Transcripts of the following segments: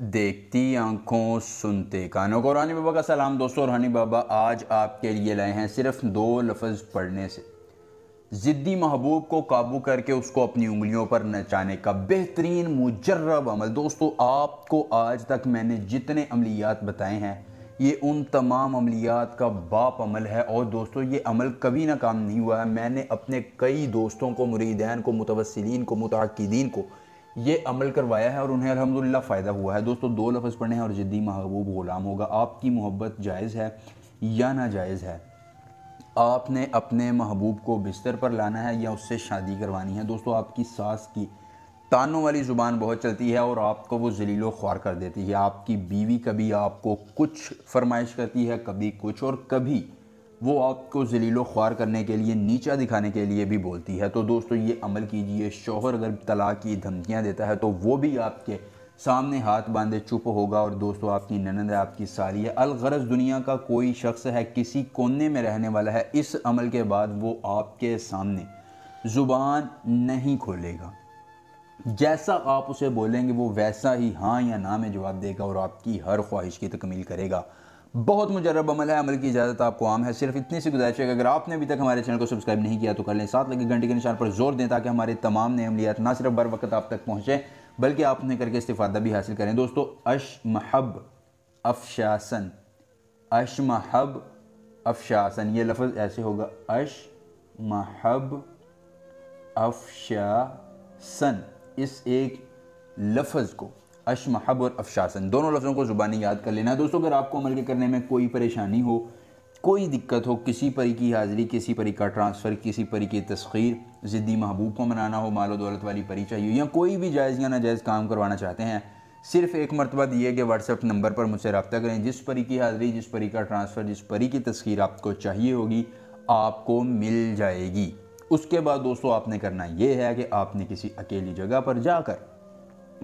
देखती आंखों सुनते कानों को। रानी बाबा का सलाम दोस्तों। और रानी बाबा आज आपके लिए लाए हैं सिर्फ दो लफ्ज़ पढ़ने से ज़िद्दी महबूब को काबू करके उसको अपनी उंगलियों पर नचाने का बेहतरीन मुजर्रब अमल। दोस्तों आपको आज तक मैंने जितने अमलियात बताए हैं ये उन तमाम अमलियात का बाप अमल है। और दोस्तों ये अमल कभी ना काम नहीं हुआ है। मैंने अपने कई दोस्तों को, मुरीदैन को, मुतवस्सिलीन को, मुतअक्किदीन को ये अमल करवाया है और उन्हें अल्हम्दुलिल्लाह फ़ायदा हुआ है। दोस्तों दो लफ्ज़ पढ़ने हैं और ज़िद्दी महबूब ग़ुलाम होगा। आपकी मोहब्बत जायज़ है या नाजायज़ है? आपने अपने महबूब को बिस्तर पर लाना है या उससे शादी करवानी है? दोस्तों आपकी सास की तानों वाली ज़ुबान बहुत चलती है और आपको वो ज़लीलो ख्वार कर देती है। आपकी बीवी कभी आपको कुछ फरमाइश करती है, कभी कुछ, और कभी वो आपको ज़लीलो ख्वार करने के लिए, नीचा दिखाने के लिए भी बोलती है। तो दोस्तों ये अमल कीजिए। शौहर अगर तलाक की धमकियाँ देता है तो वो भी आपके सामने हाथ बांधे चुप होगा। और दोस्तों आपकी ननद है, आपकी साली है, अलगरज दुनिया का कोई शख्स है, किसी कोने में रहने वाला है, इस अमल के बाद वो आपके सामने ज़ुबान नहीं खोलेगा। जैसा आप उसे बोलेंगे वो वैसा ही हाँ या ना में जवाब देगा और आपकी हर ख्वाहिश की तकमील करेगा। बहुत मुजर्रब अमल है। अमल की इजाज़त आपको आम है। सिर्फ इतनी सी गुजारिश है कि अगर आपने अभी तक हमारे चैनल को सब्सक्राइब नहीं किया तो कर लें, साथ लगे घंटे के निशान पर जोर दें ताकि हमारे तमाम नए अमलियात ना सिर्फ बर वक्त आप तक पहुँचें बल्कि आप उन्हें करके इस्तिफ़ादा भी हासिल करें। दोस्तों अशमहब अफशासन, अशमहब अफशासन, ये लफ्ज़ ऐसे होगा, अशमहब अफशासन। इस एक लफ्ज़ को अशमहब और अफशासन दोनों लफ्ज़ों को ज़ुबानी याद कर लेना है। दोस्तों अगर आपको अमल के करने में कोई परेशानी हो, कोई दिक्कत हो, किसी परी की हाज़िरी, किसी परी का ट्रांसफ़र, किसी परी की तस्खीर, ज़िद्दी महबूब को मनाना हो, मालो दौलत वाली परी चाहिए, या कोई भी जायज़ या नाजायज़ काम करवाना चाहते हैं, सिर्फ़ एक मरतबा दिए गए व्हाट्सएप नंबर पर मुझसे रब्ता करें। जिस परी की हाज़िरी, जिस परी का ट्रांसफ़र, जिस परी की तस्खीर आपको चाहिए होगी आपको मिल जाएगी। उसके बाद दोस्तों आपने करना ये है कि आपने किसी अकेली जगह पर जाकर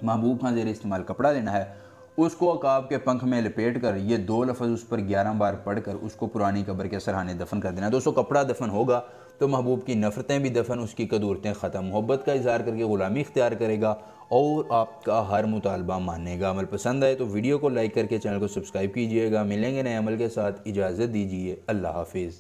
महबूब का ज़ेर इस्तेमाल कपड़ा लेना है, उसको अकाब के पंख में लपेट कर ये दो लफ्ज़ उस पर 11 बार पढ़कर उसको पुरानी कब्र के सरहाने दफन कर देना है। दोस्तों कपड़ा दफन होगा तो महबूब की नफ़रतें भी दफन, उसकी कदूरतें ख़त्म, मोहब्बत का इज़हार करके ग़ुलामी इख्तियार करेगा और आपका हर मुतालबा मानेगा। अमल पसंद आए तो वीडियो को लाइक करके चैनल को सब्सक्राइब कीजिएगा। मिलेंगे नए अमल के साथ, इजाज़त दीजिए, अल्लाह हाफिज़।